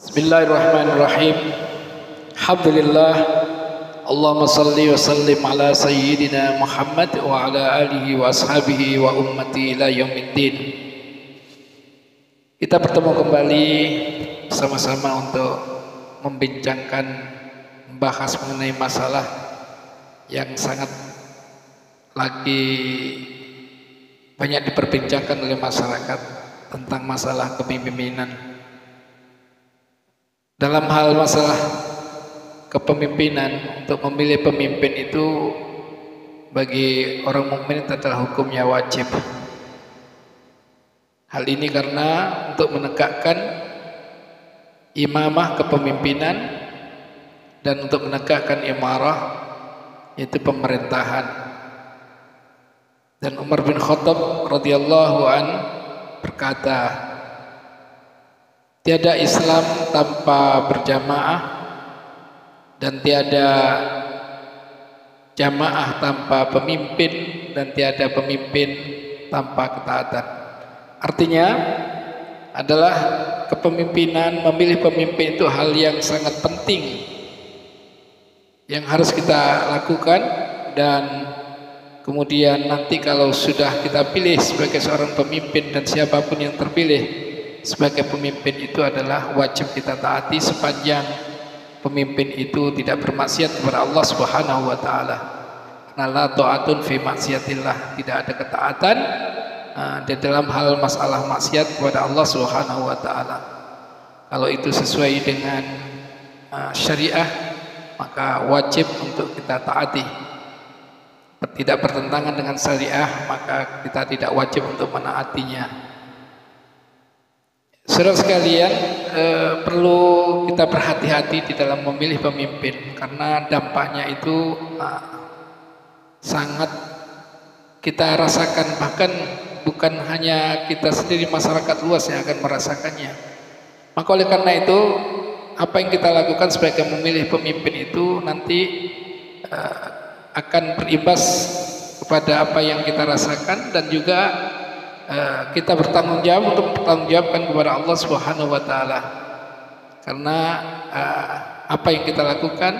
Bismillahirrahmanirrahim. Alhamdulillah. Allahumma salli wa sallim ala sayyidina Muhammad wa ala alihi wa ashabihi wa ummati ila yaumiddin. Kita bertemu kembali sama-sama untuk membincangkan, membahas mengenai masalah yang sangat lagi banyak diperbincangkan oleh masyarakat tentang masalah kepemimpinan. Dalam hal masalah kepemimpinan, untuk memilih pemimpin itu bagi orang mukmin adalah hukumnya wajib. Hal ini karena untuk menegakkan imamah kepemimpinan dan untuk menegakkan imarah, yaitu pemerintahan. Dan Umar bin Khattab radhiyallahu an berkata, tiada Islam tanpa berjamaah dan tiada jamaah tanpa pemimpin dan tiada pemimpin tanpa ketaatan. Artinya adalah kepemimpinan, memilih pemimpin itu hal yang sangat penting yang harus kita lakukan, dan kemudian nanti kalau sudah kita pilih sebagai seorang pemimpin dan siapapun yang terpilih sebagai pemimpin itu adalah wajib kita taati sepanjang pemimpin itu tidak bermaksiat kepada Allah Subhanahu wa taala. Karena la ta'atun fi maksiatillah, tidak ada ketaatan di dalam hal masalah maksiat kepada Allah Subhanahu wa taala. Kalau itu sesuai dengan syariah, maka wajib untuk kita taati. Tidak bertentangan dengan syariah, maka kita tidak wajib untuk menaatinya. Saudara sekalian, perlu kita berhati-hati di dalam memilih pemimpin, karena dampaknya itu sangat kita rasakan, bahkan bukan hanya kita sendiri, masyarakat luas yang akan merasakannya. Maka oleh karena itu, apa yang kita lakukan sebagai memilih pemimpin itu nanti akan berimbas kepada apa yang kita rasakan, dan juga kita bertanggung jawab untuk bertanggungjawabkan kepada Allah Subhanahu wa taala. Karena apa yang kita lakukan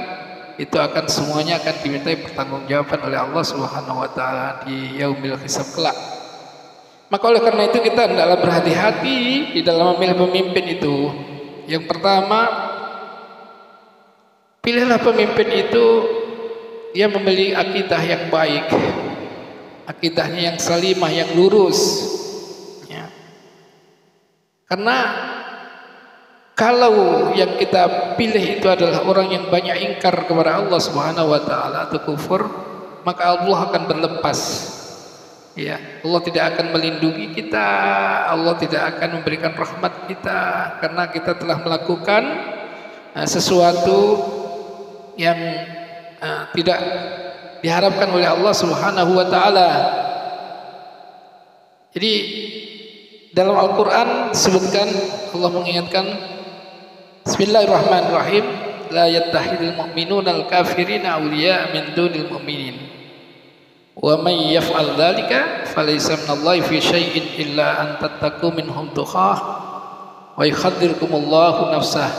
itu akan semuanya akan dimintai pertanggungjawaban oleh Allah Subhanahu wa taala di yaumil hisab kelak. Maka oleh karena itu kita hendaklah berhati-hati di dalam memilih pemimpin itu. Yang pertama, pilihlah pemimpin itu dia memiliki akidah yang baik, akidahnya yang salimah, yang lurus. Karena kalau yang kita pilih itu adalah orang yang banyak ingkar kepada Allah Subhanahu wa taala atau kufur, maka Allah akan berlepas. Ya, Allah tidak akan melindungi kita, Allah tidak akan memberikan rahmat kita, karena kita telah melakukan sesuatu yang tidak diharapkan oleh Allah Subhanahu wa taala. Jadi dalam Al-Quran disebutkan, Allah mengingatkan, Bismillahirrahmanirrahim, la yattahidul mu'minuna al-kafirina awliya min dunil mu'minin wa may yaf'al dhalika falaysa minallahi fi syai'in illa an tattaqu minhum tuqah wa yukhadhdhirukumullahu nafsah.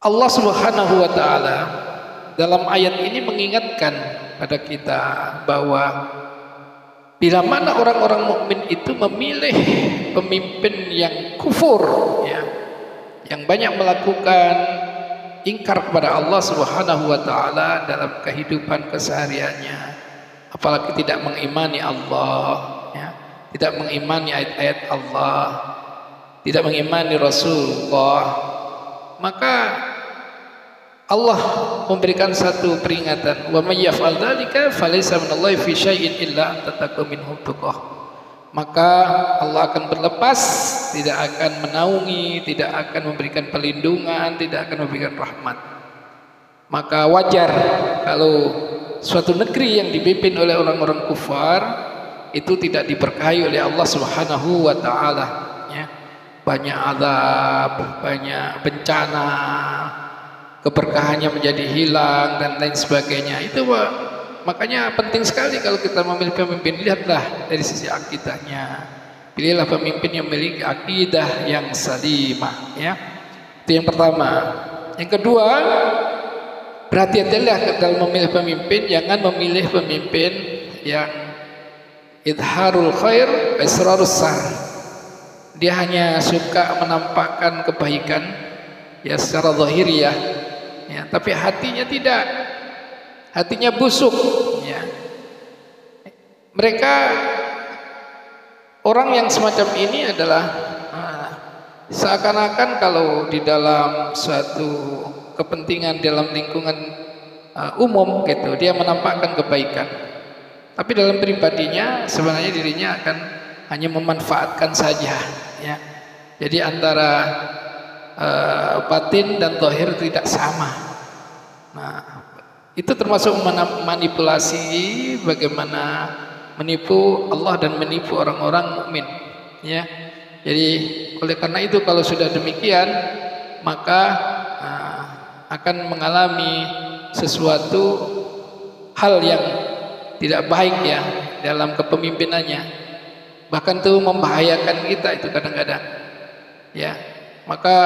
Allah Subhanahu wa taala dalam ayat ini mengingatkan pada kita bahwa bila mana orang-orang mukmin itu memilih pemimpin yang kufur, ya, yang banyak melakukan ingkar kepada Allah Subhanahu wa taala dalam kehidupan kesehariannya, apalagi tidak mengimani Allah, ya, tidak mengimani ayat-ayat Allah, tidak mengimani Rasulullah, maka Allah memberikan satu peringatan, wa may yaf'al dzalika falaysa minallahi fi syai'in illa an tattaqu minhum tuqah. Maka Allah akan berlepas, tidak akan menaungi, tidak akan memberikan perlindungan, tidak akan memberikan rahmat. Maka wajar kalau suatu negeri yang dipimpin oleh orang-orang kufar itu tidak diberkahi oleh Allah Subhanahu wa taala, ya. Banyak azab, banyak bencana, keberkahannya menjadi hilang dan lain sebagainya. Itu makanya penting sekali kalau kita memilih pemimpin, lihatlah dari sisi akidahnya, Pilihlah pemimpin yang memiliki akidah yang salimah, ya. Itu yang pertama. Yang kedua, berhati-hatilah dalam memilih pemimpin. Jangan memilih pemimpin yang idharul khair israrus sar. Dia hanya suka menampakkan kebaikan ya secara zahiriyah, ya, tapi hatinya tidak. Hatinya busuk, ya. Mereka orang yang semacam ini adalah seakan-akan kalau di dalam suatu kepentingan dalam lingkungan umum gitu, dia menampakkan kebaikan, tapi dalam pribadinya sebenarnya dirinya akan hanya memanfaatkan saja, ya. Jadi antara batin dan zahir tidak sama. Nah, itu termasuk manipulasi, bagaimana menipu Allah dan menipu orang-orang mukmin, ya. Jadi oleh karena itu kalau sudah demikian maka akan mengalami sesuatu hal yang tidak baik ya dalam kepemimpinannya, bahkan itu membahayakan kita itu kadang-kadang, ya. Maka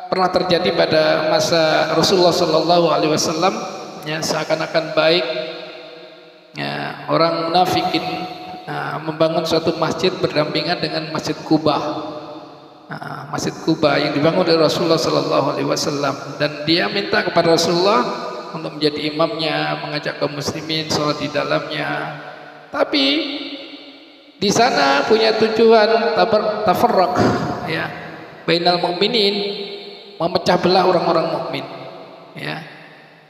pernah terjadi pada masa Rasulullah Shallallahu Alaihi Wasallam, ya, seakan-akan baik. Ya, orang munafikin membangun suatu masjid berdampingan dengan Masjid Quba. Masjid Quba yang dibangun oleh Rasulullah Sallallahu Alaihi Wasallam, dan dia minta kepada Rasulullah untuk menjadi imamnya, mengajak kaum muslimin sholat di dalamnya. Tapi di sana punya tujuan tafarraq, ya, bainal mukminin, memecah belah orang-orang mukmin, ya.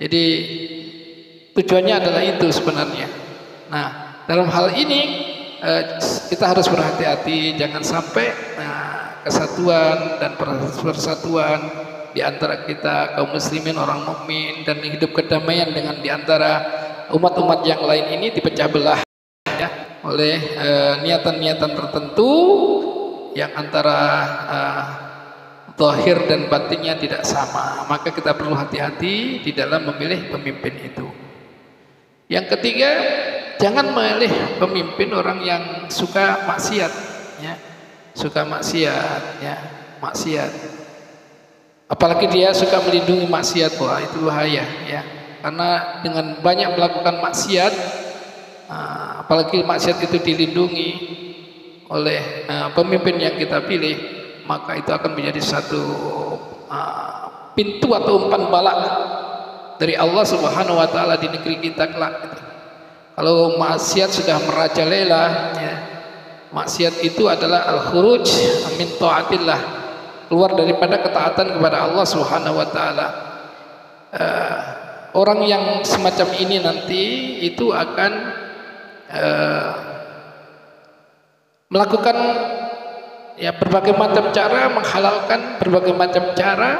Jadi tujuannya adalah itu sebenarnya. Nah, dalam hal ini kita harus berhati-hati, jangan sampai kesatuan dan persatuan di antara kita kaum muslimin orang mukmin dan hidup kedamaian dengan di antara umat-umat yang lain ini dipecah belah, ya, oleh niatan-niatan tertentu yang antara zahir dan batinnya tidak sama. Maka kita perlu hati-hati di dalam memilih pemimpin itu. Yang ketiga, jangan memilih pemimpin orang yang suka maksiat, ya. Suka maksiat, ya, maksiat. Apalagi dia suka melindungi maksiat, wah itu bahaya, ya. Karena dengan banyak melakukan maksiat, apalagi maksiat itu dilindungi oleh pemimpin yang kita pilih, maka itu akan menjadi satu pintu atau umpan bala dari Allah Subhanahu wa taala di negeri kita kelak. Kalau maksiat sudah merajalela, ya, maksiat itu adalah al-khuruj min taatillah, keluar daripada ketaatan kepada Allah Subhanahu wa taala. Orang yang semacam ini nanti itu akan melakukan ya berbagai macam cara, menghalalkan berbagai macam cara,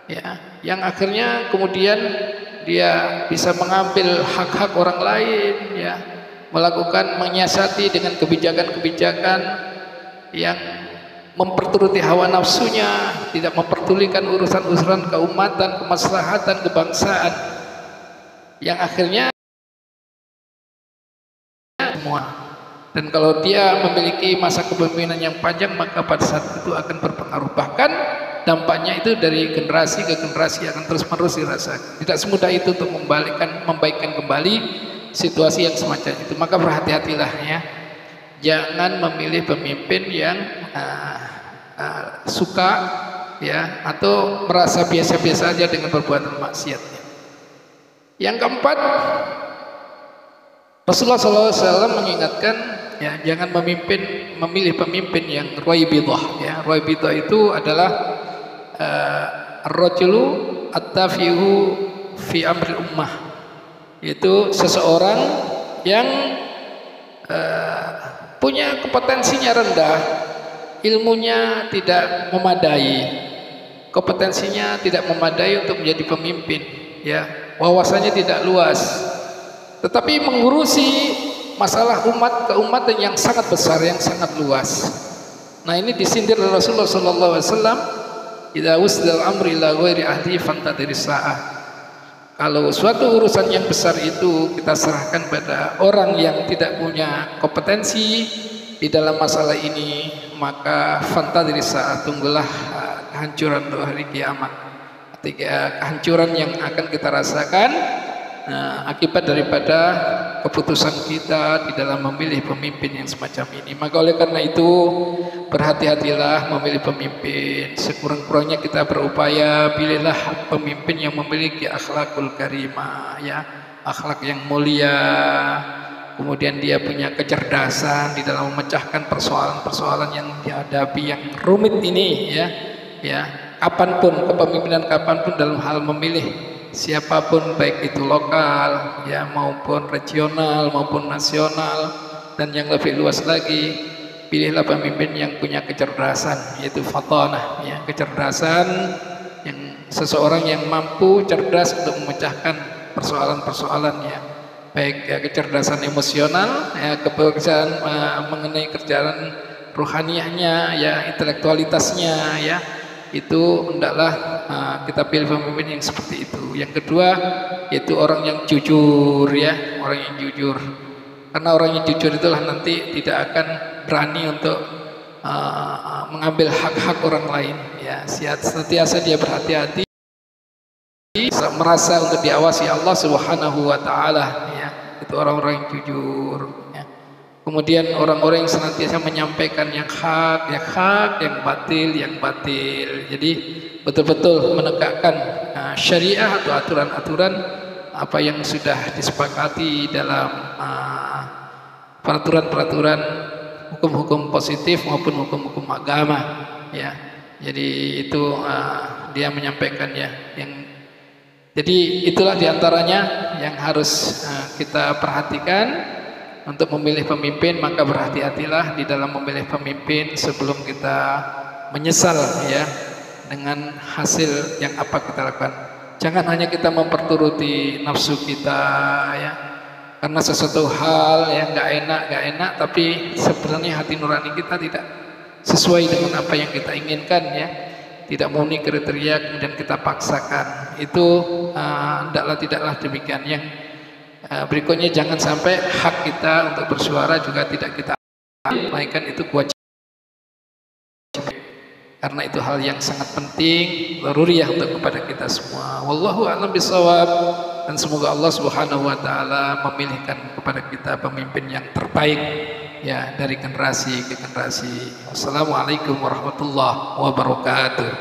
ya, yang akhirnya kemudian dia bisa mengambil hak-hak orang lain, ya, melakukan menyiasati dengan kebijakan-kebijakan yang memperturuti hawa nafsunya, tidak memperdulikan urusan-urusan keumatan, kemaslahatan, kebangsaan, yang akhirnya semua. Dan kalau dia memiliki masa kepemimpinan yang panjang, maka pada saat itu akan berpengaruh. Bahkan dampaknya itu dari generasi ke generasi akan terus-menerus dirasakan. Tidak semudah itu untuk membaikkan kembali situasi yang semacam itu. Maka berhati-hatilah, ya. Jangan memilih pemimpin yang suka, ya, atau merasa biasa-biasa saja dengan perbuatan maksiatnya. Yang keempat, Rasulullah SAW mengingatkan, ya, jangan memilih pemimpin yang raibidah, ya. Raibidah itu adalah ar-rajulu at-tafihu fi amri ummah, yaitu seseorang yang punya kompetensinya rendah, ilmunya tidak memadai, kompetensinya tidak memadai untuk menjadi pemimpin, ya, wawasannya tidak luas, tetapi mengurusi masalah keumatan yang sangat besar, yang sangat luas. Nah, ini disindir oleh Rasulullah SAW, idza usdal amri ila ghairi ahli fantadhiris sa'ah. Kalau suatu urusan yang besar itu kita serahkan pada orang yang tidak punya kompetensi, di dalam masalah ini, maka fantadiri saat, tunggulah kehancuran untuk hari kiamat. Ketika kehancuran yang akan kita rasakan akibat daripada keputusan kita di dalam memilih pemimpin yang semacam ini. Maka oleh karena itu berhati-hatilah memilih pemimpin. Sekurang-kurangnya kita berupaya pilihlah pemimpin yang memiliki akhlakul karimah, ya, akhlak yang mulia. Kemudian dia punya kecerdasan di dalam memecahkan persoalan-persoalan yang dihadapi yang rumit ini, ya. Kapanpun kepemimpinan, kapanpun dalam hal memilih siapapun, baik itu lokal, ya, maupun regional maupun nasional, dan yang lebih luas lagi, pilihlah pemimpin yang punya kecerdasan, yaitu fatanah, ya, kecerdasan, yang seseorang yang mampu cerdas untuk memecahkan persoalan-persoalannya, baik ya, kecerdasan emosional, ya, kecerdasan mengenai kerjaan ruhaniyahnya, ya, intelektualitasnya, ya, itu hendaklah kita pilih pemimpin yang seperti itu. Yang kedua yaitu orang yang jujur, ya, orang yang jujur, karena orang yang jujur itulah nanti tidak akan berani untuk mengambil hak-hak orang lain, ya. Sentiasa dia berhati-hati, merasa untuk diawasi Allah Subhanahu wa taala, ya. Itu orang-orang yang jujur, ya. Kemudian orang-orang yang senantiasa menyampaikan yang hak, yang batil. Jadi betul-betul menegakkan syariah atau aturan-aturan apa yang sudah disepakati dalam peraturan-peraturan hukum-hukum positif maupun hukum-hukum agama, ya. Jadi itu dia menyampaikannya. Jadi itulah diantaranya yang harus kita perhatikan untuk memilih pemimpin. Maka berhati-hatilah di dalam memilih pemimpin sebelum kita menyesal, ya, dengan hasil yang apa kita lakukan. Jangan hanya kita memperturuti nafsu kita, ya, karena sesuatu hal yang nggak enak, tapi sebenarnya hati nurani kita tidak sesuai dengan apa yang kita inginkan, ya, tidak memenuhi kriteria, kemudian kita paksakan. Itu tidaklah demikian. Yang berikutnya, jangan sampai hak kita untuk bersuara juga tidak kita melainkan itu kewajiban, karena itu hal yang sangat penting, daruriyah untuk kepada kita semua. Wallahu a'lam bishawab. Dan semoga Allah Subhanahu wa taala memilihkan kepada kita pemimpin yang terbaik, ya, dari generasi ke generasi. Wassalamualaikum warahmatullahi wabarakatuh.